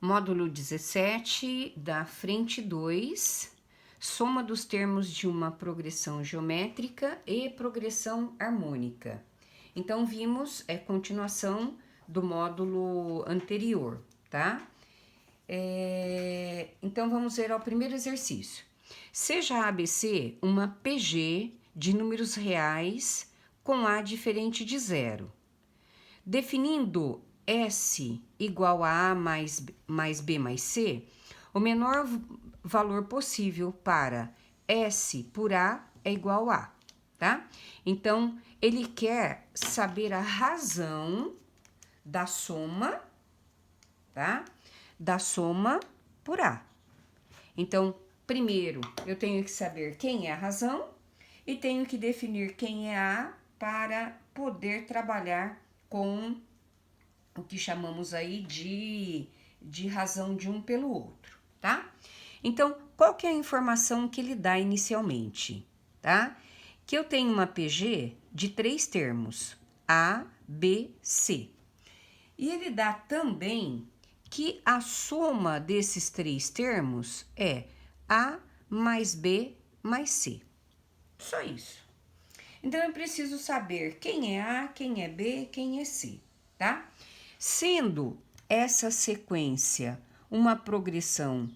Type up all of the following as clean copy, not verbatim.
Módulo 17 da frente 2, soma dos termos de uma progressão geométrica e progressão harmônica. Então, vimos continuação do módulo anterior, tá? Então, vamos ver ao primeiro exercício. Seja a ABC uma PG de números reais com A diferente de zero. Definindo S igual a A mais B mais C, o menor valor possível para S por A é igual a, tá? Então, ele quer saber a razão da soma, tá? Da soma por A. Então, primeiro, eu tenho que saber quem é a razão e tenho que definir quem é A para poder trabalhar com o que chamamos aí de razão de um pelo outro, tá? Então, qual que é a informação que ele dá inicialmente, tá? Que eu tenho uma PG de 3 termos, A, B, C. E ele dá também que a soma desses 3 termos é A mais B mais C. Só isso. Então, eu preciso saber quem é A, quem é B, quem é C, tá? Sendo essa sequência uma progressão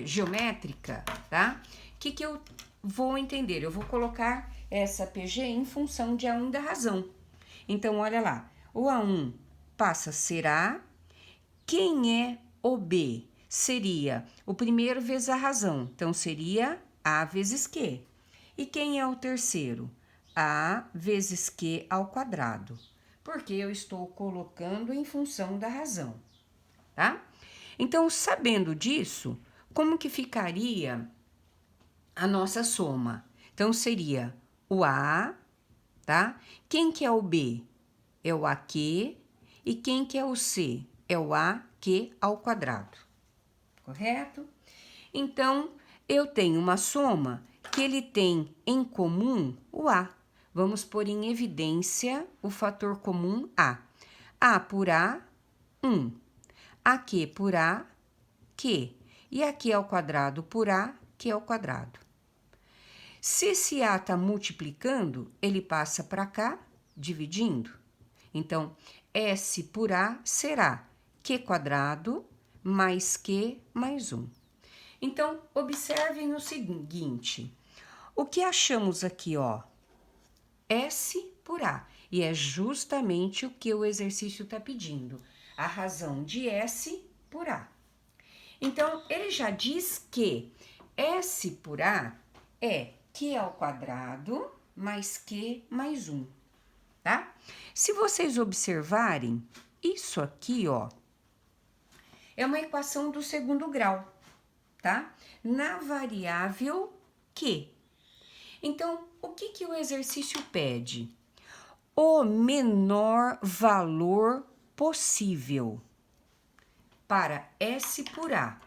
geométrica, tá? O que eu vou entender? Eu vou colocar essa PG em função de A1 da razão. Então, olha lá, o A1 passa a ser A. Quem é o B? Seria o primeiro vezes a razão, então seria A vezes Q. E quem é o terceiro? A vezes Q ao quadrado, porque eu estou colocando em função da razão, tá? Então, sabendo disso, como que ficaria a nossa soma? Então, seria o A, tá? Quem que é o B? É o AQ. E quem que é o C? É o AQ ao quadrado, correto? Então, eu tenho uma soma que ele tem em comum o A. Vamos pôr em evidência o fator comum A. A por A, 1. AQ por A, Q. E aqui ao quadrado por A, Q ao quadrado. Se esse A está multiplicando, ele passa para cá, dividindo. Então, S por A será Q quadrado mais Q mais 1. Então, observem o seguinte. O que achamos aqui, ó? S por A. E é justamente o que o exercício está pedindo. A razão de S por A. Então, ele já diz que S por A é Q ao quadrado mais Q mais 1, tá? Se vocês observarem, isso aqui, ó, é uma equação do segundo grau, tá? Na variável Q. Então, o que o exercício pede? O menor valor possível para S por A.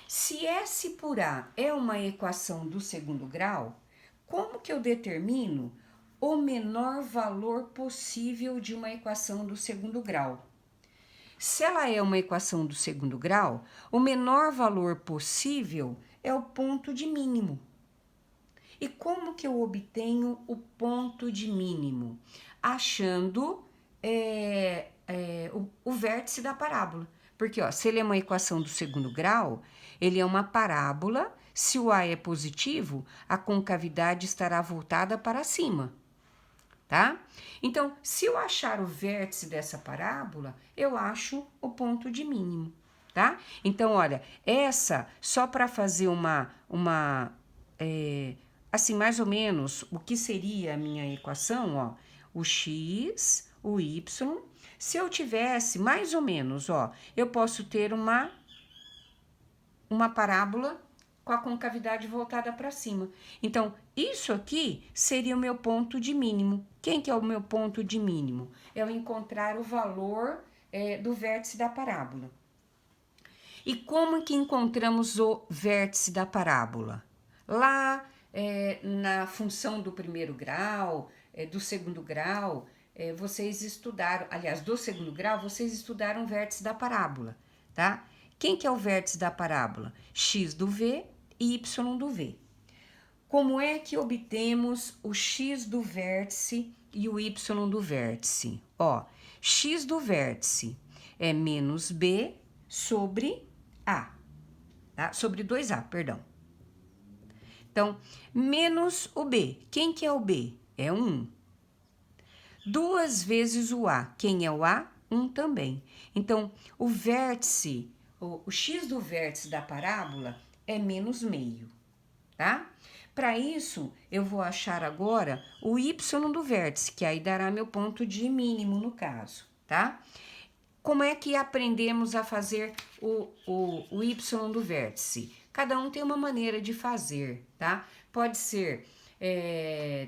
Se S por A é uma equação do segundo grau, como que eu determino o menor valor possível de uma equação do segundo grau? Se ela é uma equação do segundo grau, o menor valor possível é o ponto de mínimo. E como que eu obtenho o ponto de mínimo? Achando o vértice da parábola. Porque, ó, se ele é uma equação do segundo grau, ele é uma parábola. Se o A é positivo, a concavidade estará voltada para cima, tá? Então, se eu achar o vértice dessa parábola, eu acho o ponto de mínimo, tá? Então, olha, essa, só para fazer assim, mais ou menos, o que seria a minha equação, ó, o x, o y. Se eu tivesse, mais ou menos, ó, eu posso ter uma parábola com a concavidade voltada para cima. Então, isso aqui seria o meu ponto de mínimo. Quem que é o meu ponto de mínimo? É eu encontrar o valor do vértice da parábola. E como que encontramos o vértice da parábola? Lá na função do primeiro grau, do segundo grau, vocês estudaram, aliás, do segundo grau, vocês estudaram o vértice da parábola, tá? Quem que é o vértice da parábola? X do V e Y do V. Como é que obtemos o X do vértice e o Y do vértice? Ó, X do vértice é menos B sobre A, tá? Sobre 2A, perdão. Então, menos o B. Quem que é o B? É 1. 2 vezes o A. Quem é o A? 1 também. Então, o vértice, o X do vértice da parábola é menos meio, tá? Para isso, eu vou achar agora o Y do vértice, que aí dará meu ponto de mínimo no caso, tá? Como é que aprendemos a fazer o Y do vértice? Cada um tem uma maneira de fazer, tá? Pode ser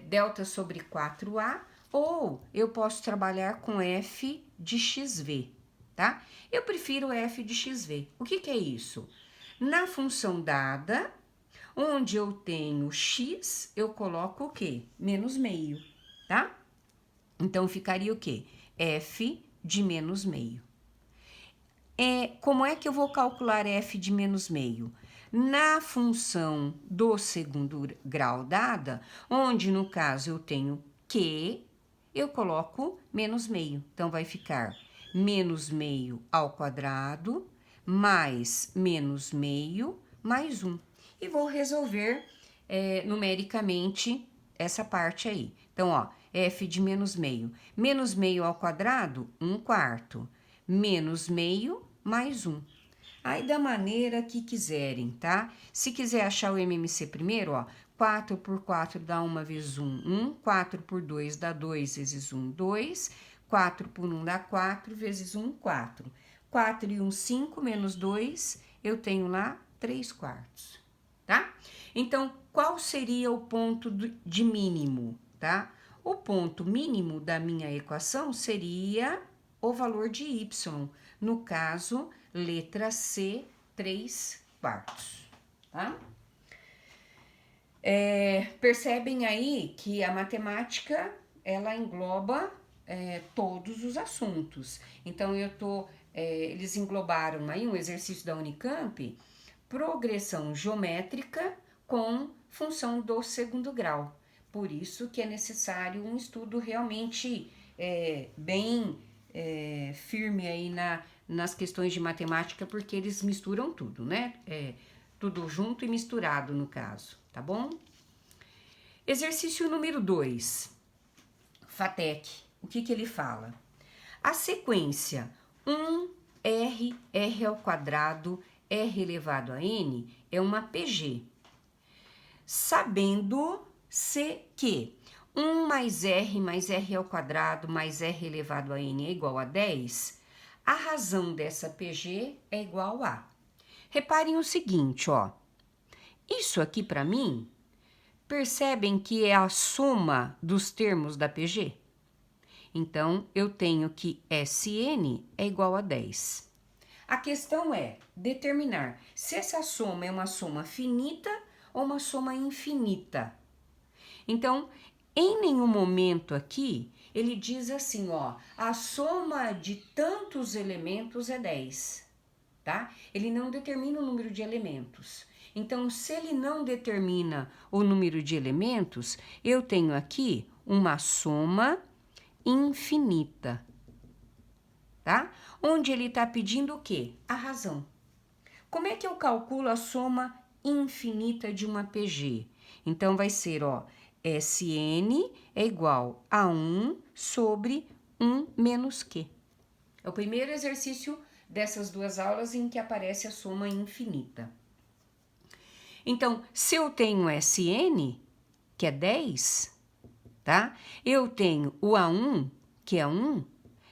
delta sobre 4A, ou eu posso trabalhar com f de xv, tá? Eu prefiro f de xv. O que é isso? Na função dada, onde eu tenho x, eu coloco o quê? Menos meio, tá? Então, ficaria o quê? F de menos meio. Como é que eu vou calcular f de menos meio? Na função do segundo grau dada, onde no caso eu tenho Q, eu coloco menos meio. Então, vai ficar menos meio ao quadrado, mais menos meio, mais 1. E vou resolver numericamente essa parte aí. Então, ó, f de menos meio ao quadrado, 1/4, menos meio, mais 1. Aí, da maneira que quiserem, tá? Se quiser achar o MMC primeiro, ó, 4 por 4 dá 1 vezes 1, 1. 4 por 2 dá 2 vezes 1, 2. 4 por 1 dá 4 vezes 1, 4. 4 e 1, 5, menos 2, eu tenho lá 3/4, tá? Então, qual seria o ponto de mínimo, tá? O ponto mínimo da minha equação seria o valor de y, no caso, letra C, 3/4, tá? Percebem aí que a matemática, ela engloba todos os assuntos. Então, eles englobaram aí um exercício da Unicamp, progressão geométrica com função do segundo grau. Por isso que é necessário um estudo realmente bem firme aí nas questões de matemática, porque eles misturam tudo, né? Tudo junto e misturado no caso, tá bom? Exercício número 2, FATEC. O que ele fala? A sequência 1r, r ao quadrado, r elevado a n é uma PG. Sabendo-se que 1 mais r ao quadrado mais r elevado a n é igual a 10, a razão dessa PG é igual a... Reparem o seguinte, ó. Isso aqui para mim, percebem que é a soma dos termos da PG? Então, eu tenho que SN é igual a 10. A questão é determinar se essa soma é uma soma finita ou uma soma infinita. Então, em nenhum momento aqui, ele diz assim, ó, a soma de tantos elementos é 10, tá? Ele não determina o número de elementos. Então, se ele não determina o número de elementos, eu tenho aqui uma soma infinita, tá? Onde ele está pedindo o quê? A razão. Como é que eu calculo a soma infinita de uma PG? Então, vai ser, ó, SN é igual a 1 sobre 1 menos Q. É o primeiro exercício dessas duas aulas em que aparece a soma infinita. Então, se eu tenho SN, que é 10, tá? Eu tenho o A1, que é 1,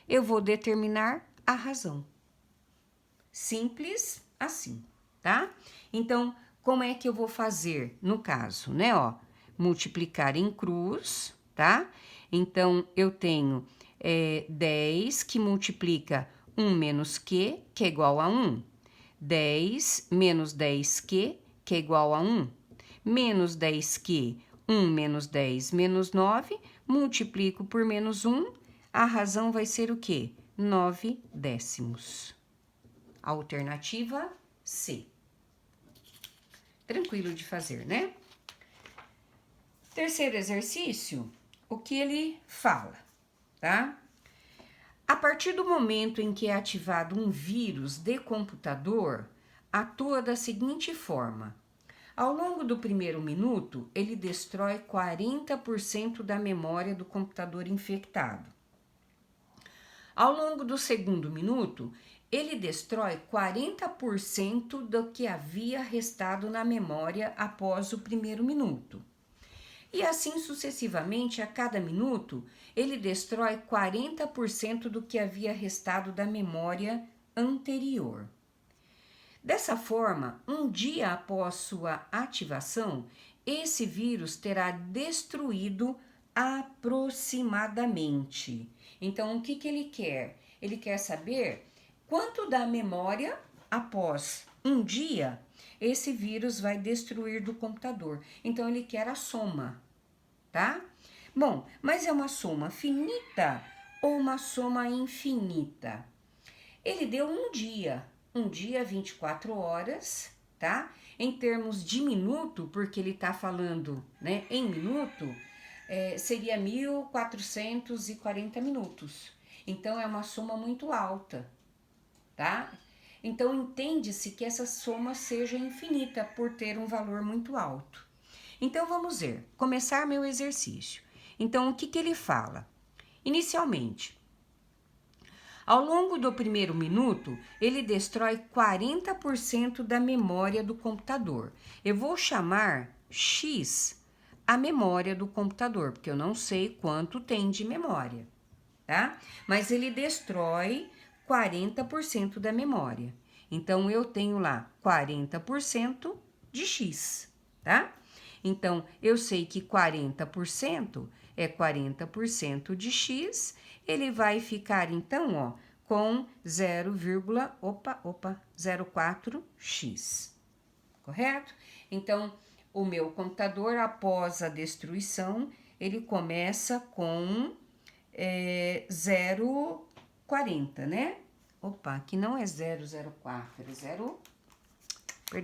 eu vou determinar a razão. Simples assim, tá? Então, como é que eu vou fazer no caso, né, ó? Multiplicar em cruz, tá? Então, eu tenho 10 que multiplica 1 menos Q, que é igual a 1. 10 menos 10Q, que é igual a 1. Menos 10Q, 1 menos 10 menos 9, multiplico por menos 1, a razão vai ser o quê? 9 décimos. Alternativa C. Tranquilo de fazer, né? Terceiro exercício, o que ele fala, tá? A partir do momento em que é ativado um vírus de computador, atua da seguinte forma. Ao longo do primeiro minuto, ele destrói 40% da memória do computador infectado. Ao longo do segundo minuto, ele destrói 40% do que havia restado na memória após o primeiro minuto. E assim sucessivamente, a cada minuto, ele destrói 40% do que havia restado da memória anterior. Dessa forma, um dia após sua ativação, esse vírus terá destruído aproximadamente. Então, o que ele quer? Ele quer saber quanto da memória após um dia esse vírus vai destruir do computador. Então, ele quer a soma, tá? Bom, mas é uma soma finita ou uma soma infinita? Ele deu um dia 24 horas, tá? Em termos de minuto, porque ele tá falando, né, em minuto, seria 1440 minutos. Então, é uma soma muito alta, tá? Então, entende-se que essa soma seja infinita por ter um valor muito alto. Então, vamos ver, começar meu exercício. Então, o que ele fala? Inicialmente, ao longo do primeiro minuto, ele destrói 40% da memória do computador. Eu vou chamar X a memória do computador, porque eu não sei quanto tem de memória, tá? Mas ele destrói 40% da memória. Então, eu tenho lá 40% de X, tá? Então, eu sei que 40% é 40% de X, ele vai ficar, então, ó, com 0,04x, correto? Então, o meu computador, após a destruição, ele começa com 0,40, né? Opa, aqui não é 0,04, é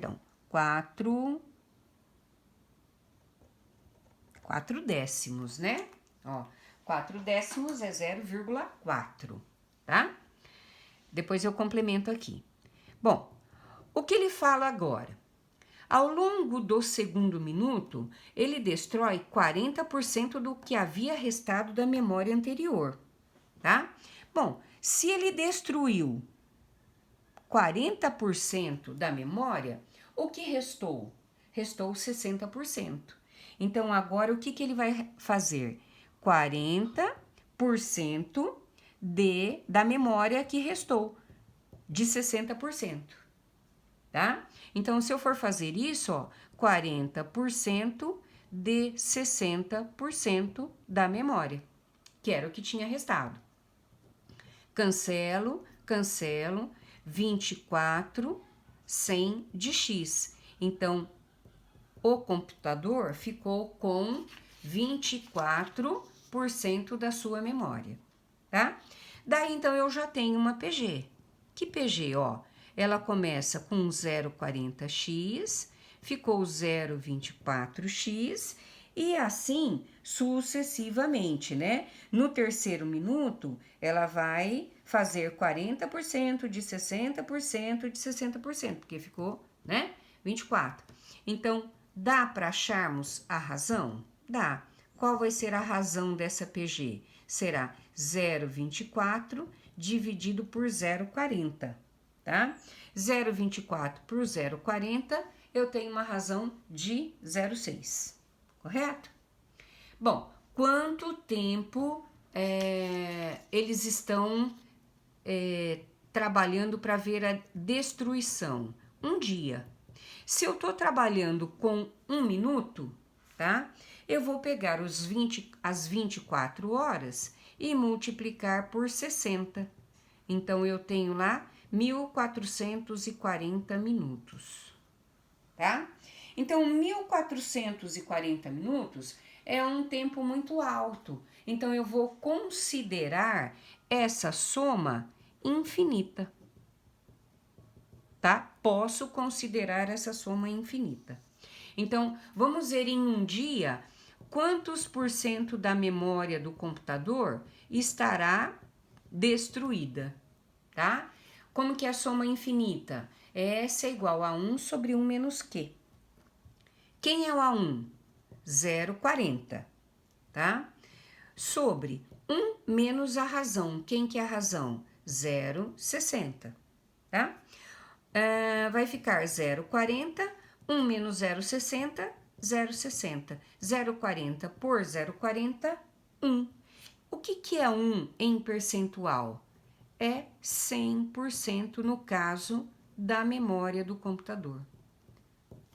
4 décimos, né? Ó, 4 décimos é 0,4, tá? Depois eu complemento aqui. Bom, o que ele fala agora? Ao longo do segundo minuto, ele destrói 40% do que havia restado da memória anterior, tá? Bom, se ele destruiu 40% da memória, o que restou? Restou 60%. Então, agora, o que ele vai fazer? 40% da memória que restou, de 60%, tá? Então, se eu for fazer isso, ó, 40% de 60% da memória, que era o que tinha restado. Cancelo, 24, 100 de X. Então, o computador ficou com 24% da sua memória, tá? Daí, então, eu já tenho uma PG. Que PG, ó? Ela começa com 0,40x, ficou 0,24x e assim sucessivamente, né? No terceiro minuto, ela vai fazer 40% de 60% de 60%, porque ficou, né? 24. Então, dá para acharmos a razão? Dá. Qual vai ser a razão dessa PG? Será 0,24 dividido por 0,40, tá? 0,24 por 0,40, eu tenho uma razão de 0,6, correto? Bom, quanto tempo eles estão trabalhando para ver a destruição? Um dia. Se eu estou trabalhando com 1 minuto, tá? Eu vou pegar as 24 horas e multiplicar por 60. Então, eu tenho lá 1440 minutos, tá? Então, 1440 minutos é um tempo muito alto. Então, eu vou considerar essa soma infinita. tá? Posso considerar essa soma infinita. Então, vamos ver em um dia quantos por cento da memória do computador estará destruída, tá? Como que é a soma infinita? S é igual a 1 sobre 1 menos Q. Quem é o A1? 0,40, tá? Sobre 1 menos a razão. Quem que é a razão? 0,60, tá? Vai ficar 0,40, 1 menos 0,60, 0,60. 0,40 por 0,40, 1. O que é 1 em percentual? É 100% no caso da memória do computador,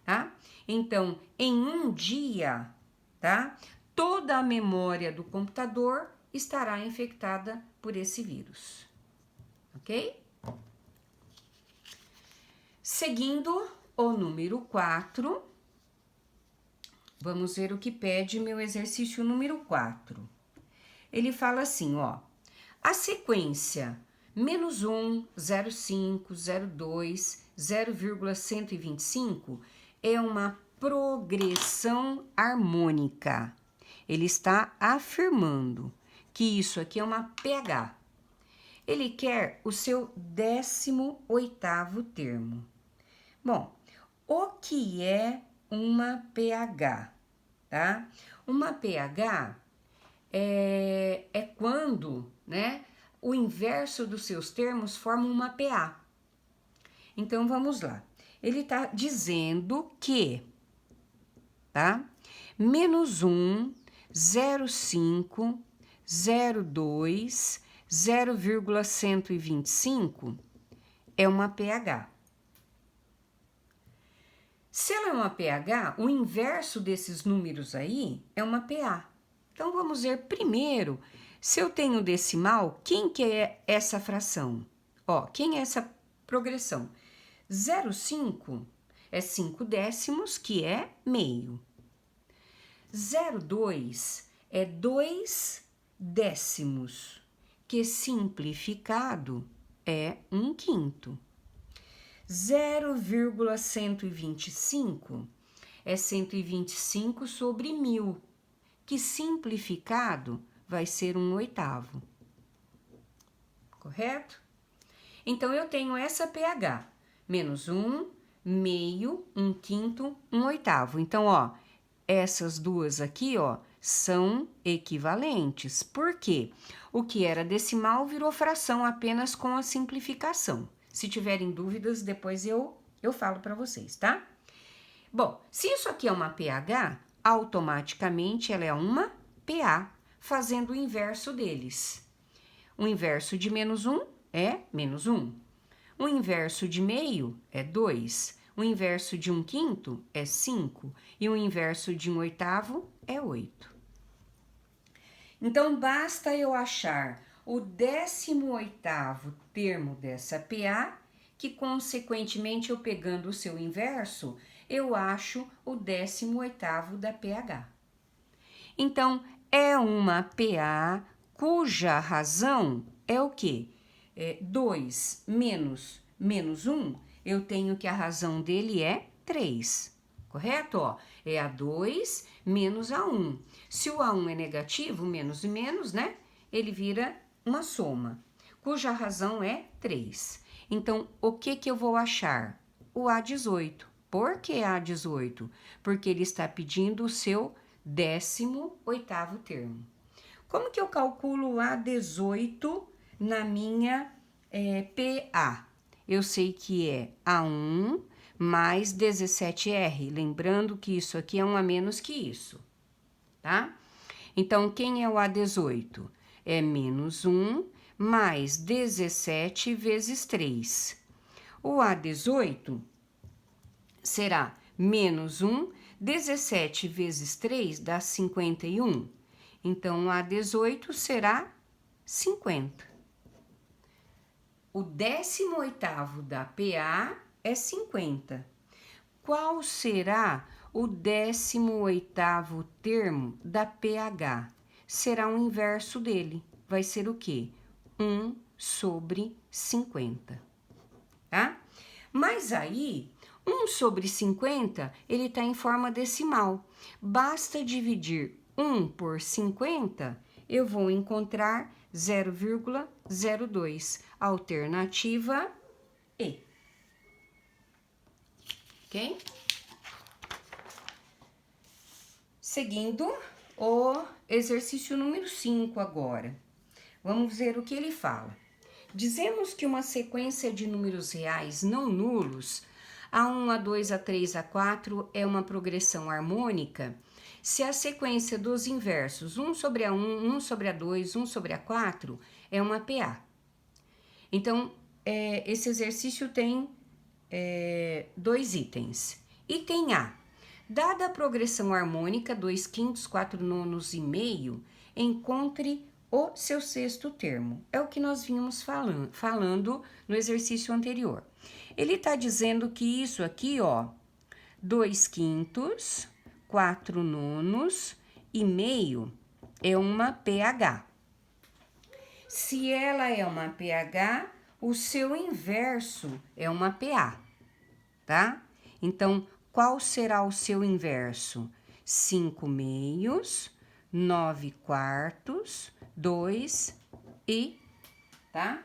tá? Então, em um dia, tá? Toda a memória do computador estará infectada por esse vírus, ok? Seguindo o número 4, vamos ver o que pede meu exercício número 4. Ele fala assim, ó, a sequência menos 1, 0,5, 0,2, 0,125 é uma progressão harmônica. Ele está afirmando que isso aqui é uma pH. Ele quer o seu 18º termo. Bom, o que é uma pH, tá? Uma pH é quando, né, o inverso dos seus termos forma uma PA. Então, vamos lá. Ele está dizendo que, tá? Menos 1, 0,5, 0,2, 0,125 é uma pH. Se ela é uma pH, o inverso desses números aí é uma PA. Então, vamos ver primeiro, se eu tenho decimal, quem que é essa fração? Ó, quem é essa progressão? 0,5 é 5 décimos, que é meio. 0,2 é 2 décimos, que simplificado é 1/5. 0,125 é 125 sobre 1000, que simplificado vai ser 1/8. Correto? Então, eu tenho essa pH, menos 1, meio, 1/5, 1/8. Então, ó, essas duas aqui, ó, são equivalentes. Por quê? O que era decimal virou fração apenas com a simplificação. Se tiverem dúvidas, depois eu falo para vocês, tá? Bom, se isso aqui é uma pH, automaticamente ela é uma PA, fazendo o inverso deles. O inverso de menos 1 é menos 1. O inverso de meio é 2. O inverso de 1/5 é 5. E o inverso de 1/8 é 8. Então, basta eu achar o 18º termo dessa PA, que consequentemente eu pegando o seu inverso, eu acho o 18º da pH. Então, é uma PA cuja razão é o quê? 2 menos 1, eu tenho que a razão dele é 3. Correto? Ó, é a 2 menos a 1. Se o A1 é negativo, menos e menos, né? Ele vira uma soma, cuja razão é 3. Então, o que eu vou achar? O A18. Por que A18? Porque ele está pedindo o seu 18º termo. Como que eu calculo o A18 na minha PA? Eu sei que é A1 mais 17R. Lembrando que isso aqui é um a menos que isso, tá? Então, quem é o A18? É menos 1 mais 17 vezes 3. O A18 será menos 1, 17 vezes 3 dá 51. Então, o A18 será 50. O 18º da PA é 50. Qual será o 18º termo da PH? Será o inverso dele. Vai ser o quê? 1 sobre 50, tá? Mas aí, 1 sobre 50, ele está em forma decimal. Basta dividir 1 por 50, eu vou encontrar 0,02. Alternativa E. Ok? Seguindo o exercício número 5 agora. Vamos ver o que ele fala. Dizemos que uma sequência de números reais não nulos, A1, A2, A3, A4, é uma progressão harmônica se a sequência dos inversos 1 sobre A1, 1 sobre A2, 1 sobre A4 é uma PA. Então, esse exercício tem 2 itens. Item A. Dada a progressão harmônica 2/5, 4/9 e meio, encontre o seu sexto termo. É o que nós vínhamos falando no exercício anterior. Ele está dizendo que isso aqui, ó, 2/5, 4/9 e meio é uma PH. Se ela é uma PH, o seu inverso é uma PA, tá? Então, qual será o seu inverso? 5 meios, 9 quartos, 2 e, tá?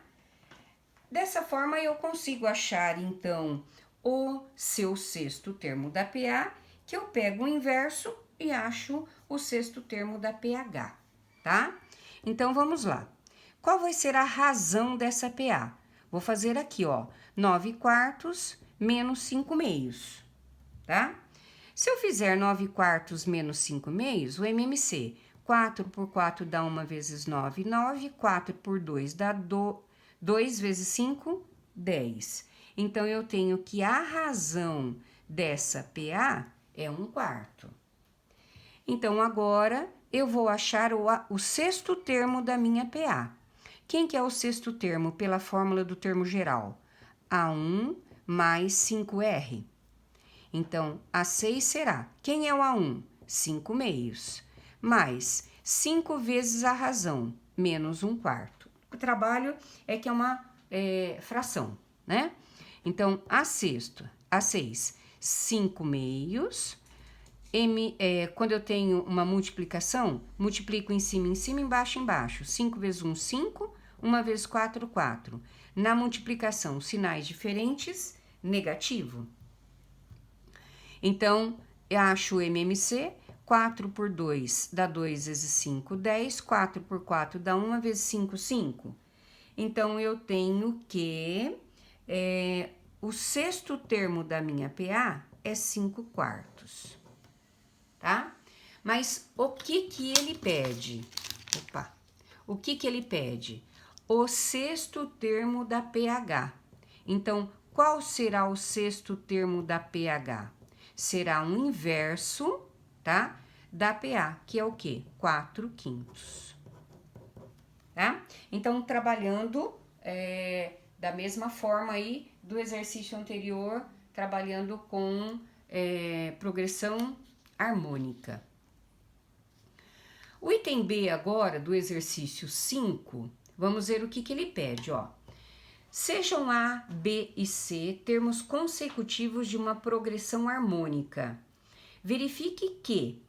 Dessa forma, eu consigo achar, então, o seu sexto termo da PA, que eu pego o inverso e acho o sexto termo da PH, tá? Então, vamos lá. Qual vai ser a razão dessa PA? Vou fazer aqui, ó, 9 quartos menos 5 meios, tá? Se eu fizer 9 quartos menos 5 meios, o MMC, 4 por 4 dá 1 vezes 9, 9, 4 por 2 dá 2 vezes 5, 10. Então, eu tenho que a razão dessa PA é 1 quarto. Então, agora, eu vou achar o sexto termo da minha PA. Quem que é o sexto termo pela fórmula do termo geral? A1 mais 5R. Então, A6 será, quem é o A1? 5 meios, mais 5 vezes a razão, menos 1 quarto. O trabalho é que é uma fração, né? Então, A6, 5 meios, quando eu tenho uma multiplicação, multiplico em cima, embaixo. 5 vezes 1, 5, 1 vezes 4, 4. Na multiplicação, sinais diferentes, negativo. Então, eu acho o MMC, 4 por 2 dá 2 vezes 5, 10, 4 por 4 dá 1 vezes 5, 5. Então, eu tenho que o sexto termo da minha PA é 5 quartos, tá? Mas o que ele pede? O que ele pede? O sexto termo da PH. Então, qual será o sexto termo da PH? Será um inverso, tá? Da PA, que é o quê? 4/5. Tá? Então, trabalhando da mesma forma aí do exercício anterior, trabalhando com progressão harmônica. O item B agora, do exercício 5, vamos ver o que ele pede, ó. Sejam A, B e C termos consecutivos de uma progressão harmônica. Verifique que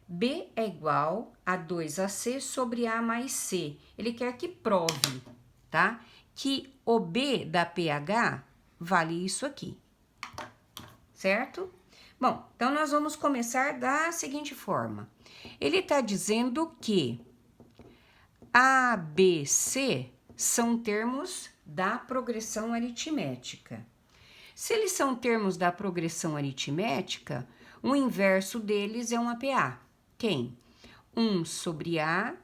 B é igual a 2AC sobre A mais C. Ele quer que prove, tá? Que o B da PH vale isso aqui, certo? Bom, então nós vamos começar da seguinte forma. Ele está dizendo que A, B, C são termos da progressão aritmética. Se eles são termos da progressão aritmética, o inverso deles é uma PA. Quem? 1 sobre A,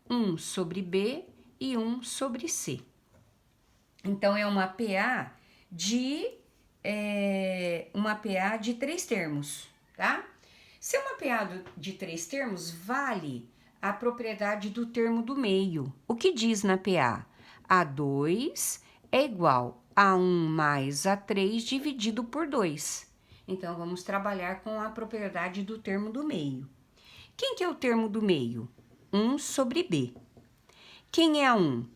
1 sobre B e 1 sobre C. Então, é uma PA de 3 termos, tá? Se é uma PA de 3 termos, vale a propriedade do termo do meio. O que diz na PA? A2 é igual a 1 mais A3 dividido por 2. Então, vamos trabalhar com a propriedade do termo do meio. Quem que é o termo do meio? 1 sobre B. Quem é a 1?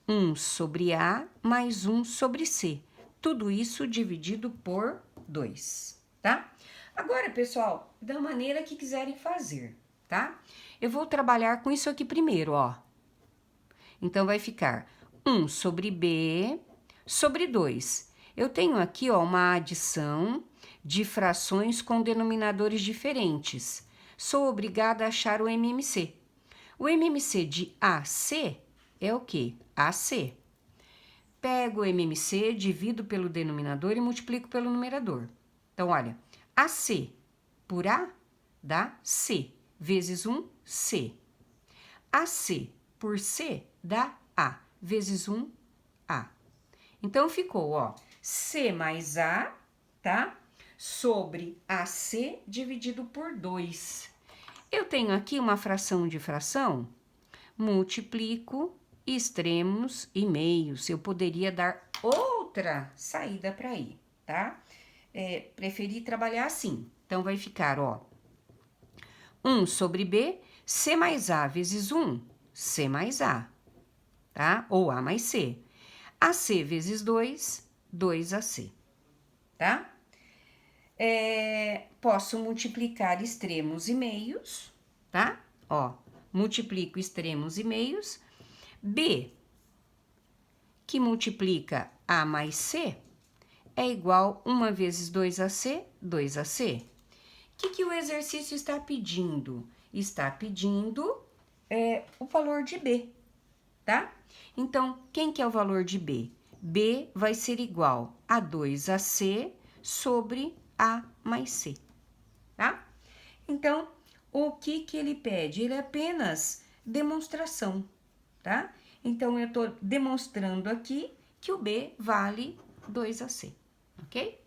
1 sobre A mais 1 sobre C. Tudo isso dividido por 2, tá? Agora, pessoal, da maneira que quiserem fazer, tá? Eu vou trabalhar com isso aqui primeiro, ó. Então, vai ficar 1 sobre B sobre 2. Eu tenho aqui, ó, uma adição de frações com denominadores diferentes. Sou obrigada a achar o MMC. O MMC de AC é o quê? AC. Pego o MMC, divido pelo denominador e multiplico pelo numerador. Então, olha, AC por A dá C, vezes 1, C. AC por C dá A, vezes 1, A. Então, ficou, ó, C mais A, tá? Sobre AC dividido por 2. Eu tenho aqui uma fração de fração, multiplico extremos e meios. Eu poderia dar outra saída para aí, tá? Preferi trabalhar assim. Então, vai ficar, ó, 1 sobre B, C mais A vezes 1, C mais A, tá? Ou A mais C. AC vezes 2, 2AC, tá? Posso multiplicar extremos e meios, tá? Ó, multiplico extremos e meios. B, que multiplica A mais C, é igual 1 vezes 2AC, 2AC. O que o exercício está pedindo? Está pedindo o valor de B, tá? Então, quem que é o valor de B? B vai ser igual a 2AC sobre A mais C, tá? Então, o que ele pede? Ele é apenas demonstração, tá? Então, eu tô demonstrando aqui que o B vale 2AC, ok?